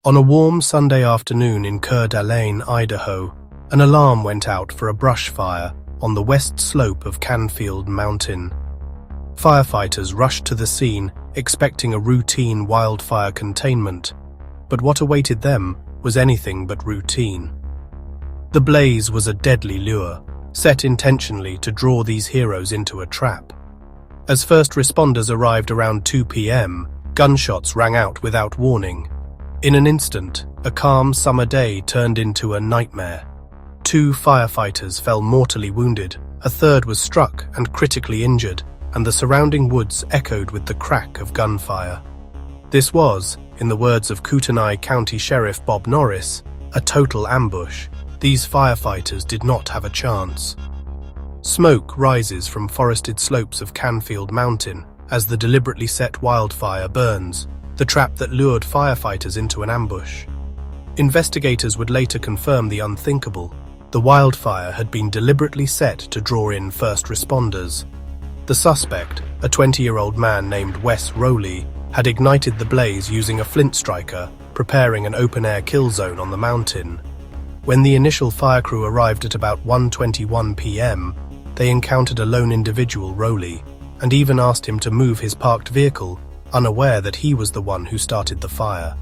On a warm Sunday afternoon in Coeur d'Alene, Idaho, an alarm went out for a brush fire on the west slope of Canfield Mountain. Firefighters rushed to the scene, expecting a routine wildfire containment, but what awaited them was anything but routine. The blaze was a deadly lure, set intentionally to draw these heroes into a trap. As first responders arrived around 2 p.m., gunshots rang out without warning. In an instant, a calm summer day turned into a nightmare. 2 firefighters fell mortally wounded, a third was struck and critically injured, and the surrounding woods echoed with the crack of gunfire. This was, in the words of Kootenai County Sheriff Bob Norris, a total ambush. These firefighters did not have a chance. Smoke rises from forested slopes of Canfield Mountain as the deliberately set wildfire burns, the trap that lured firefighters into an ambush. Investigators would later confirm the unthinkable. The wildfire had been deliberately set to draw in first responders. The suspect, a 20-year-old man named Wes Rowley, had ignited the blaze using a flint striker, preparing an open-air kill zone on the mountain. When the initial fire crew arrived at about 1:21 p.m., they encountered a lone individual, Rowley, and even asked him to move his parked vehicle, unaware that he was the one who started the fire.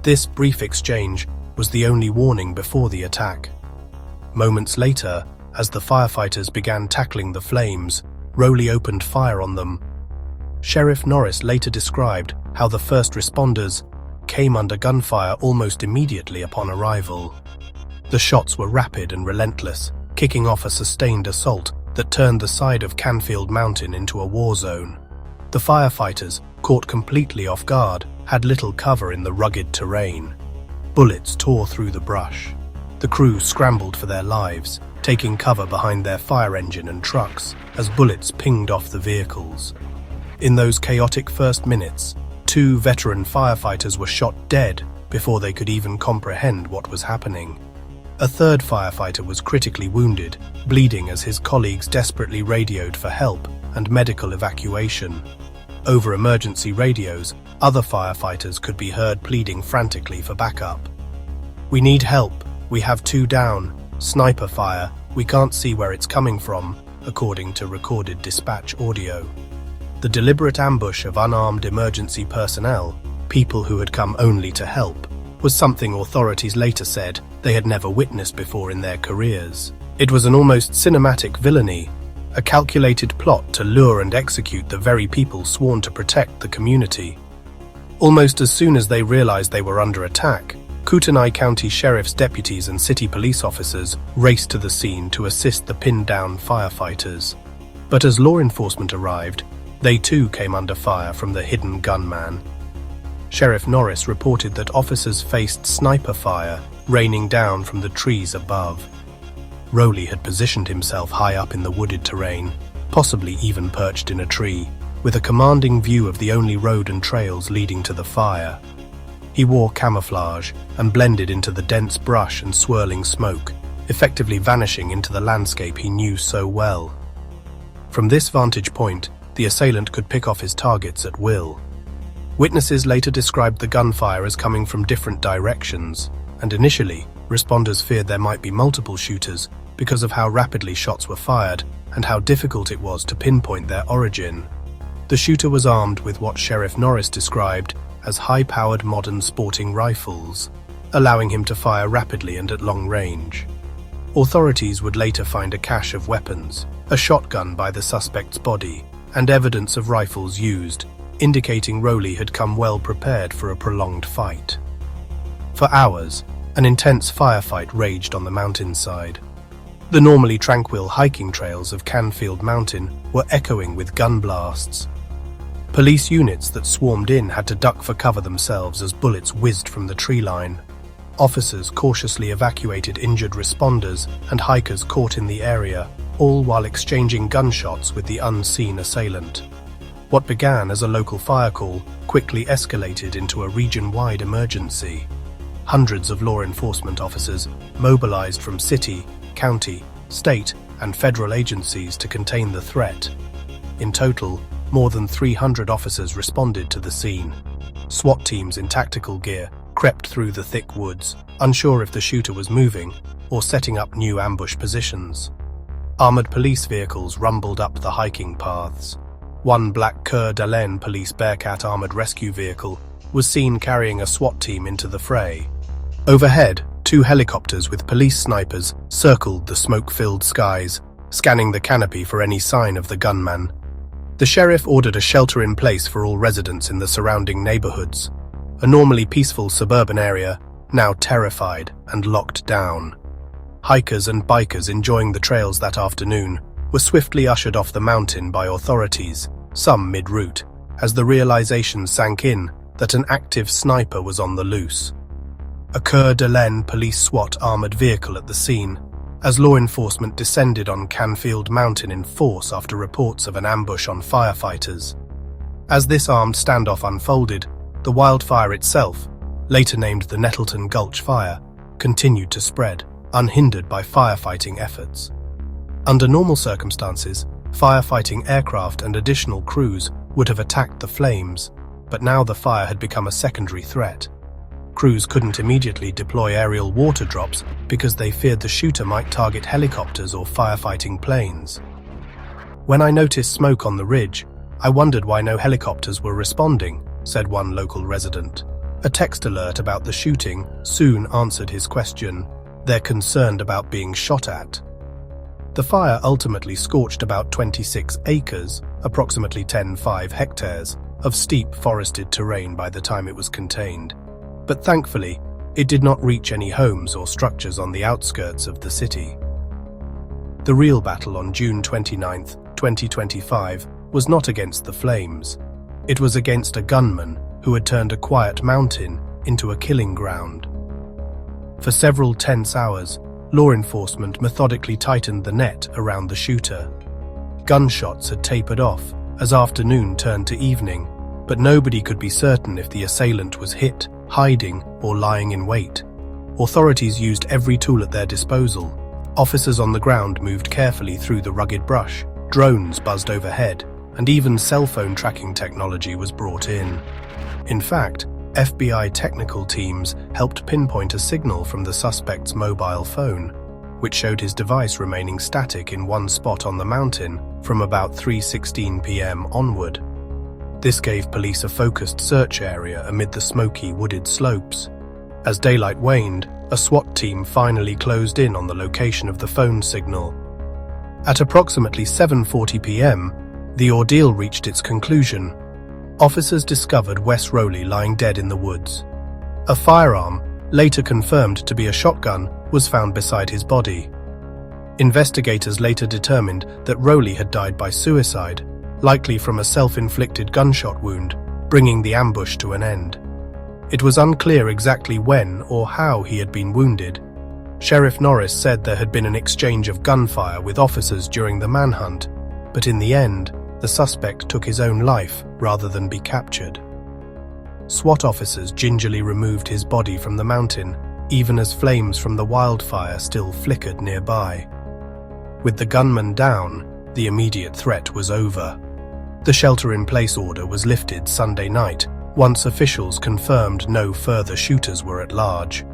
This brief exchange was the only warning before the attack. Moments later, as the firefighters began tackling the flames, Rowley opened fire on them. Sheriff Norris later described how the first responders came under gunfire almost immediately upon arrival. The shots were rapid and relentless, kicking off a sustained assault that turned the side of Canfield Mountain into a war zone. The firefighters, caught completely off guard, had little cover in the rugged terrain. Bullets tore through the brush. The crew scrambled for their lives, taking cover behind their fire engine and trucks as bullets pinged off the vehicles. In those chaotic first minutes, 2 veteran firefighters were shot dead before they could even comprehend what was happening. A third firefighter was critically wounded, bleeding as his colleagues desperately radioed for help and medical evacuation. Over emergency radios, other firefighters could be heard pleading frantically for backup. "We need help. We have 2 down. Sniper fire. We can't see where it's coming from," according to recorded dispatch audio. The deliberate ambush of unarmed emergency personnel, people who had come only to help, was something authorities later said they had never witnessed before in their careers. It was an almost cinematic villainy, a calculated plot to lure and execute the very people sworn to protect the community. Almost as soon as they realized they were under attack, Kootenai County Sheriff's deputies and city police officers raced to the scene to assist the pinned-down firefighters. But as law enforcement arrived, they too came under fire from the hidden gunman. Sheriff Norris reported that officers faced sniper fire raining down from the trees above. Rowley had positioned himself high up in the wooded terrain, possibly even perched in a tree, with a commanding view of the only road and trails leading to the fire. He wore camouflage and blended into the dense brush and swirling smoke, effectively vanishing into the landscape he knew so well. From this vantage point, the assailant could pick off his targets at will. Witnesses later described the gunfire as coming from different directions, and initially, responders feared there might be multiple shooters because of how rapidly shots were fired and how difficult it was to pinpoint their origin. The shooter was armed with what Sheriff Norris described as high-powered modern sporting rifles, allowing him to fire rapidly and at long range. Authorities would later find a cache of weapons, a shotgun by the suspect's body, and evidence of rifles used, indicating Rowley had come well prepared for a prolonged fight. For hours, an intense firefight raged on the mountainside. The normally tranquil hiking trails of Canfield Mountain were echoing with gun blasts. Police units that swarmed in had to duck for cover themselves as bullets whizzed from the tree line. Officers cautiously evacuated injured responders and hikers caught in the area, all while exchanging gunshots with the unseen assailant. What began as a local fire call quickly escalated into a region-wide emergency. Hundreds of law enforcement officers mobilized from city, county, state, and federal agencies to contain the threat. In total, more than 300 officers responded to the scene. SWAT teams in tactical gear, crept through the thick woods, unsure if the shooter was moving or setting up new ambush positions. Armored police vehicles rumbled up the hiking paths. One black Coeur d'Alene police Bearcat armored rescue vehicle was seen carrying a SWAT team into the fray. Overhead, 2 helicopters with police snipers circled the smoke-filled skies, scanning the canopy for any sign of the gunman. The sheriff ordered a shelter in place for all residents in the surrounding neighborhoods, a normally peaceful suburban area now terrified and locked down. Hikers and bikers enjoying the trails that afternoon were swiftly ushered off the mountain by authorities, some mid-route, as the realization sank in that an active sniper was on the loose. A Coeur d'Alene police SWAT armored vehicle at the scene, as law enforcement descended on Canfield Mountain in force after reports of an ambush on firefighters. As this armed standoff unfolded, the wildfire itself, later named the Nettleton Gulch Fire, continued to spread, unhindered by firefighting efforts. Under normal circumstances, firefighting aircraft and additional crews would have attacked the flames, but now the fire had become a secondary threat. Crews couldn't immediately deploy aerial water drops because they feared the shooter might target helicopters or firefighting planes. "When I noticed smoke on the ridge, I wondered why no helicopters were responding," said one local resident. A text alert about the shooting soon answered his question. They're concerned about being shot at. The fire ultimately scorched about 26 acres, approximately 10.5 hectares, of steep forested terrain by the time it was contained. But thankfully, it did not reach any homes or structures on the outskirts of the city. The real battle on June 29, 2025, was not against the flames. It was against a gunman who had turned a quiet mountain into a killing ground. For several tense hours, law enforcement methodically tightened the net around the shooter. Gunshots had tapered off as afternoon turned to evening, but nobody could be certain if the assailant was hit, hiding, or lying in wait. Authorities used every tool at their disposal. Officers on the ground moved carefully through the rugged brush, drones buzzed overhead, and even cell phone tracking technology was brought in. In fact, FBI technical teams helped pinpoint a signal from the suspect's mobile phone, which showed his device remaining static in one spot on the mountain from about 3:16 p.m. onward. This gave police a focused search area amid the smoky, wooded slopes. As daylight waned, a SWAT team finally closed in on the location of the phone signal. At approximately 7:40 p.m., the ordeal reached its conclusion. Officers discovered Wes Rowley lying dead in the woods. A firearm, later confirmed to be a shotgun, was found beside his body. Investigators later determined that Rowley had died by suicide, likely from a self-inflicted gunshot wound, bringing the ambush to an end. It was unclear exactly when or how he had been wounded. Sheriff Norris said there had been an exchange of gunfire with officers during the manhunt, but in the end, the suspect took his own life rather than be captured. SWAT officers gingerly removed his body from the mountain, even as flames from the wildfire still flickered nearby. With the gunman down, the immediate threat was over. The shelter-in-place order was lifted Sunday night, once officials confirmed no further shooters were at large.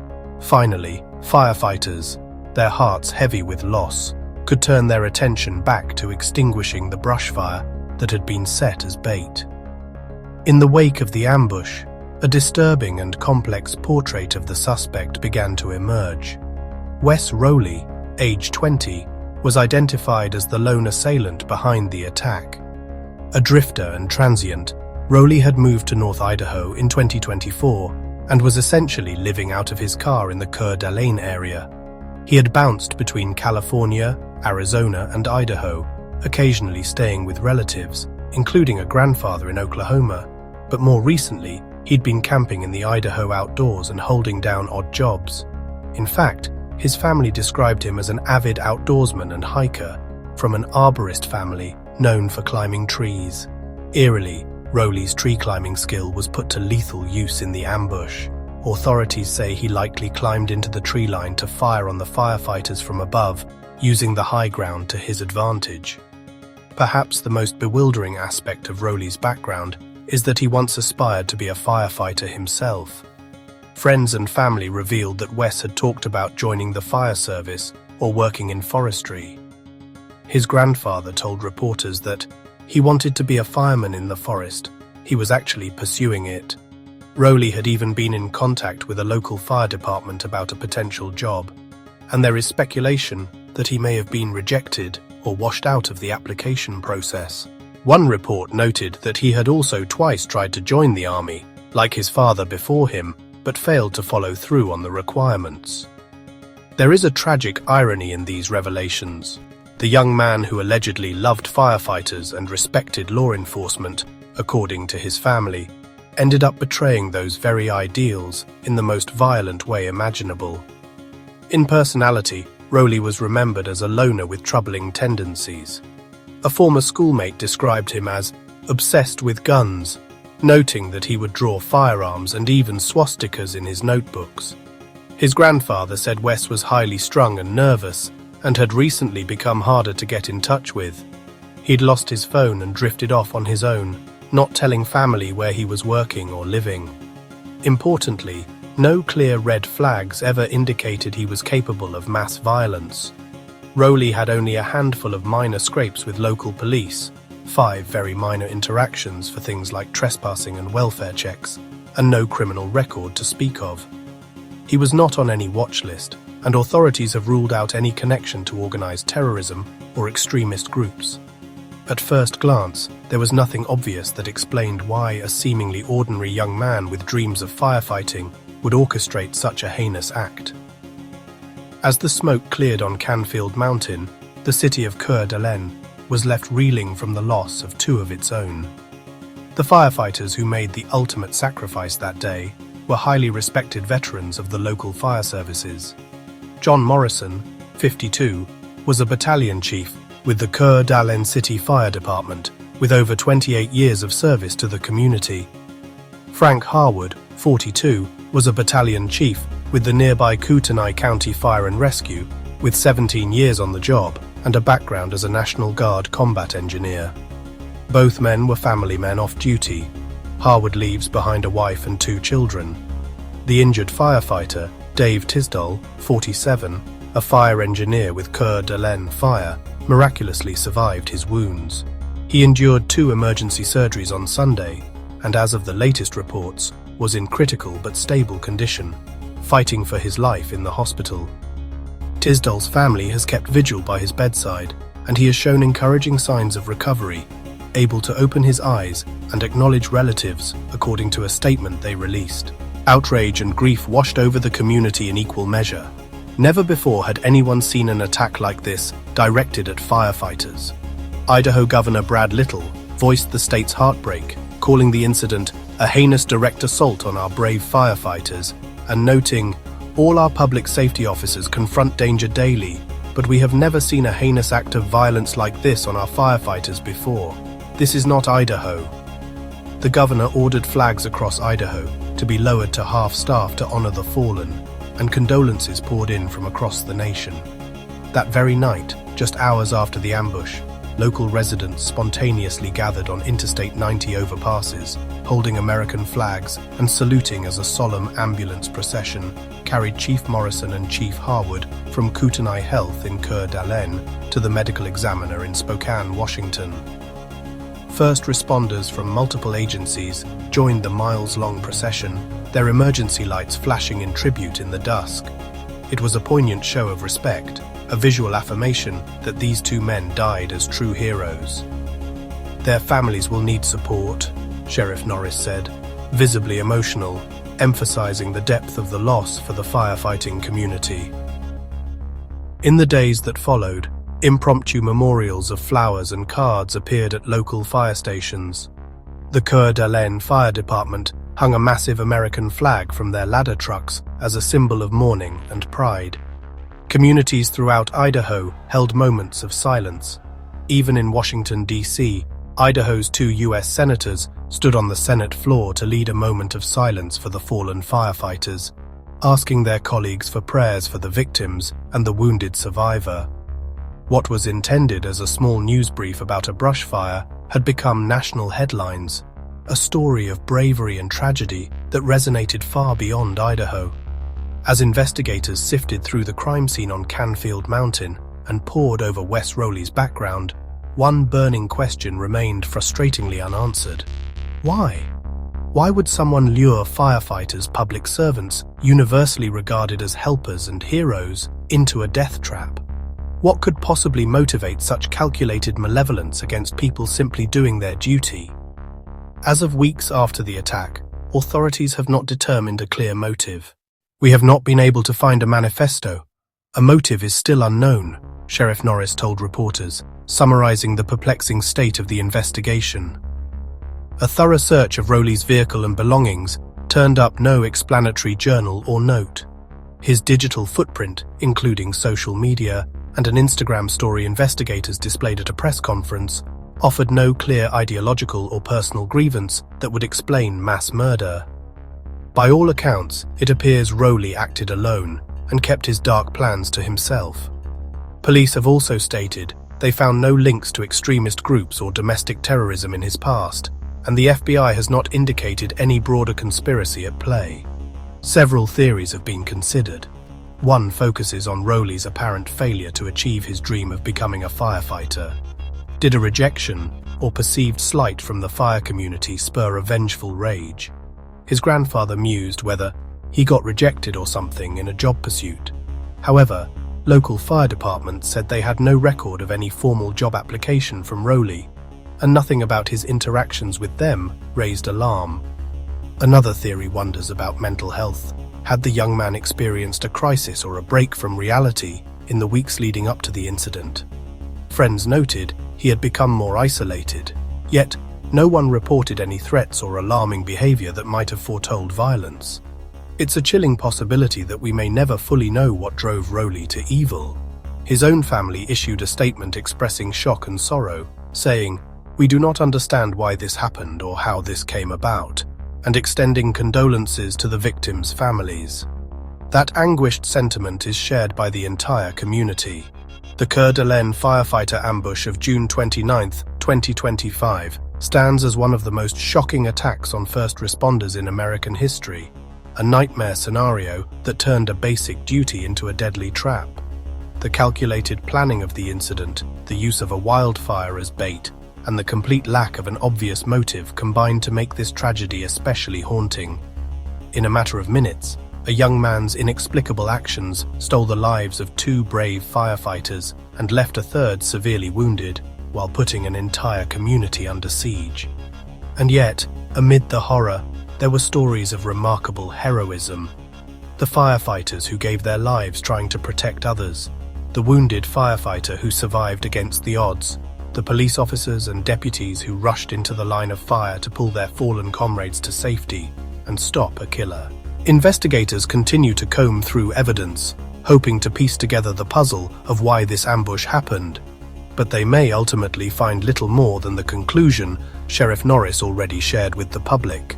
Finally, firefighters, their hearts heavy with loss, could turn their attention back to extinguishing the brush fire that had been set as bait. In the wake of the ambush, a disturbing and complex portrait of the suspect began to emerge. Wes Rowley, age 20, was identified as the lone assailant behind the attack. A drifter and transient, Rowley had moved to North Idaho in 2024 and was essentially living out of his car in the Coeur d'Alene area. He had bounced between California, Arizona, and Idaho, occasionally staying with relatives, including a grandfather in Oklahoma, but more recently, he'd been camping in the Idaho outdoors and holding down odd jobs. In fact, his family described him as an avid outdoorsman and hiker from an arborist family known for climbing trees. Eerily, Rowley's tree climbing skill was put to lethal use in the ambush. Authorities say he likely climbed into the tree line to fire on the firefighters from above, using the high ground to his advantage. Perhaps the most bewildering aspect of Rowley's background is that he once aspired to be a firefighter himself. Friends and family revealed that Wes had talked about joining the fire service or working in forestry. His grandfather told reporters that he wanted to be a fireman in the forest. He was actually pursuing it. Rowley had even been in contact with a local fire department about a potential job, and there is speculation that he may have been rejected or washed out of the application process. One report noted that he had also twice tried to join the army, like his father before him, but failed to follow through on the requirements. There is a tragic irony in these revelations. The young man who allegedly loved firefighters and respected law enforcement, according to his family, ended up betraying those very ideals in the most violent way imaginable. In personality, Rowley was remembered as a loner with troubling tendencies. A former schoolmate described him as obsessed with guns, noting that he would draw firearms and even swastikas in his notebooks. His grandfather said Wes was highly strung and nervous and had recently become harder to get in touch with. He'd lost his phone and drifted off on his own, not telling family where he was working or living. Importantly, no clear red flags ever indicated he was capable of mass violence. Rowley had only a handful of minor scrapes with local police, 5 very minor interactions for things like trespassing and welfare checks, and no criminal record to speak of. He was not on any watch list, and authorities have ruled out any connection to organized terrorism or extremist groups. At first glance, there was nothing obvious that explained why a seemingly ordinary young man with dreams of firefighting would orchestrate such a heinous act. As the smoke cleared on Canfield Mountain, the city of Coeur d'Alene was left reeling from the loss of 2 of its own. The firefighters who made the ultimate sacrifice that day were highly respected veterans of the local fire services. John Morrison, 52, was a battalion chief with the Coeur d'Alene City Fire Department, with over 28 years of service to the community. Frank Harwood, 42, was a battalion chief with the nearby Kootenai County Fire and Rescue, with 17 years on the job and a background as a National Guard combat engineer. Both men were family men off duty. Harwood leaves behind a wife and 2 children. The injured firefighter, Dave Tisdall, 47, a fire engineer with Coeur d'Alene Fire, miraculously survived his wounds. He endured 2 emergency surgeries on Sunday, and as of the latest reports, was in critical but stable condition, fighting for his life in the hospital. Tisdall's family has kept vigil by his bedside, and he has shown encouraging signs of recovery, able to open his eyes and acknowledge relatives, according to a statement they released. Outrage and grief washed over the community in equal measure. Never before had anyone seen an attack like this directed at firefighters. Idaho Governor Brad Little voiced the state's heartbreak, calling the incident a heinous direct assault on our brave firefighters, and noting, "All our public safety officers confront danger daily, but we have never seen a heinous act of violence like this on our firefighters before. This is not Idaho." The governor ordered flags across Idaho to be lowered to half-staff to honor the fallen, and condolences poured in from across the nation. That very night, just hours after the ambush, local residents spontaneously gathered on Interstate 90 overpasses, holding American flags and saluting as a solemn ambulance procession carried Chief Morrison and Chief Harwood from Kootenai Health in Coeur d'Alene to the medical examiner in Spokane, Washington. First responders from multiple agencies joined the miles-long procession, their emergency lights flashing in tribute in the dusk. It was a poignant show of respect, a visual affirmation that these 2 men died as true heroes. "Their families will need support," Sheriff Norris said, visibly emotional, emphasizing the depth of the loss for the firefighting community. In the days that followed, impromptu memorials of flowers and cards appeared at local fire stations. The Coeur d'Alene Fire Department hung a massive American flag from their ladder trucks as a symbol of mourning and pride. Communities throughout Idaho held moments of silence. Even in Washington, D.C., Idaho's 2 U.S. senators stood on the Senate floor to lead a moment of silence for the fallen firefighters, asking their colleagues for prayers for the victims and the wounded survivor. What was intended as a small news brief about a brush fire had become national headlines. a story of bravery and tragedy that resonated far beyond Idaho. As investigators sifted through the crime scene on Canfield Mountain and pored over Wes Rowley's background, one burning question remained frustratingly unanswered. Why? Why would someone lure firefighters, public servants, universally regarded as helpers and heroes, into a death trap? What could possibly motivate such calculated malevolence against people simply doing their duty? As of weeks after the attack, authorities have not determined a clear motive. "We have not been able to find a manifesto. A motive is still unknown," Sheriff Norris told reporters, summarizing the perplexing state of the investigation. A thorough search of Rowley's vehicle and belongings turned up no explanatory journal or note. His digital footprint, including social media and an Instagram story investigators displayed at a press conference, offered no clear ideological or personal grievance that would explain mass murder. By all accounts, it appears Rowley acted alone and kept his dark plans to himself. Police have also stated they found no links to extremist groups or domestic terrorism in his past, and the FBI has not indicated any broader conspiracy at play. Several theories have been considered. One focuses on Rowley's apparent failure to achieve his dream of becoming a firefighter. Did a rejection or perceived slight from the fire community spur a vengeful rage? His grandfather mused whether he got rejected or something in a job pursuit. However, local fire departments said they had no record of any formal job application from Rowley, and nothing about his interactions with them raised alarm. Another theory wonders about mental health. Had the young man experienced a crisis or a break from reality in the weeks leading up to the incident? Friends noted he had become more isolated, yet no one reported any threats or alarming behavior that might have foretold violence. It's a chilling possibility that we may never fully know what drove Rowley to evil. His own family issued a statement expressing shock and sorrow, saying, "We do not understand why this happened or how this came about," and extending condolences to the victims' families. That anguished sentiment is shared by the entire community. The Coeur d'Alene firefighter ambush of June 29, 2025, stands as one of the most shocking attacks on first responders in American history, a nightmare scenario that turned a basic duty into a deadly trap. The calculated planning of the incident, the use of a wildfire as bait, and the complete lack of an obvious motive combined to make this tragedy especially haunting. In a matter of minutes, a young man's inexplicable actions stole the lives of 2 brave firefighters and left a third severely wounded, while putting an entire community under siege. And yet, amid the horror, there were stories of remarkable heroism. The firefighters who gave their lives trying to protect others, the wounded firefighter who survived against the odds, the police officers and deputies who rushed into the line of fire to pull their fallen comrades to safety and stop a killer. Investigators continue to comb through evidence, hoping to piece together the puzzle of why this ambush happened, but they may ultimately find little more than the conclusion Sheriff Norris already shared with the public.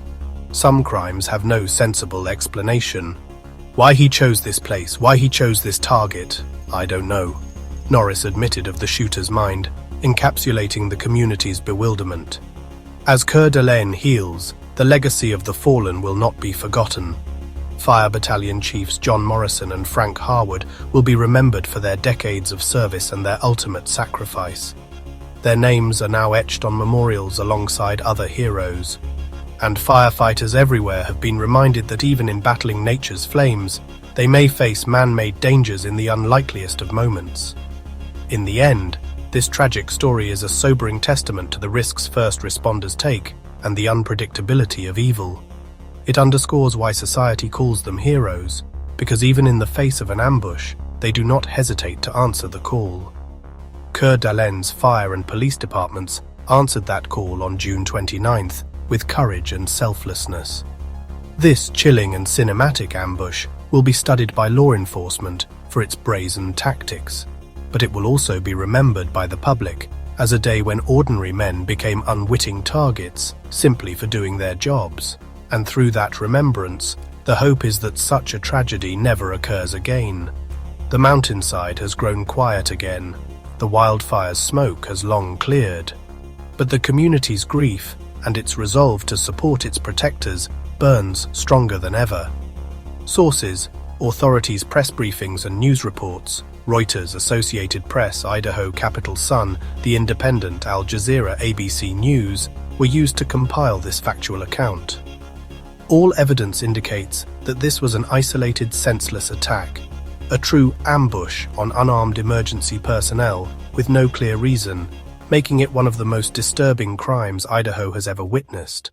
Some crimes have no sensible explanation. Why he chose this place, why he chose this target, I don't know, Norris admitted of the shooter's mind, encapsulating the community's bewilderment. As Coeur d'Alene heals, the legacy of the fallen will not be forgotten. Fire Battalion Chiefs John Morrison and Frank Harwood will be remembered for their decades of service and their ultimate sacrifice. Their names are now etched on memorials alongside other heroes. And firefighters everywhere have been reminded that even in battling nature's flames, they may face man-made dangers in the unlikeliest of moments. In the end, this tragic story is a sobering testament to the risks first responders take and the unpredictability of evil. It underscores why society calls them heroes, because even in the face of an ambush, they do not hesitate to answer the call. Coeur d'Alene's fire and police departments answered that call on June 29th with courage and selflessness. This chilling and cinematic ambush will be studied by law enforcement for its brazen tactics, but it will also be remembered by the public as a day when ordinary men became unwitting targets simply for doing their jobs. And through that remembrance, the hope is that such a tragedy never occurs again. The mountainside has grown quiet again, the wildfire's smoke has long cleared, but the community's grief and its resolve to support its protectors burns stronger than ever. Sources: authorities' press briefings and news reports, Reuters, Associated Press, Idaho, Capital Sun, The Independent, Al Jazeera, ABC News, were used to compile this factual account. All evidence indicates that this was an isolated, senseless attack, a true ambush on unarmed emergency personnel with no clear reason, making it one of the most disturbing crimes Idaho has ever witnessed.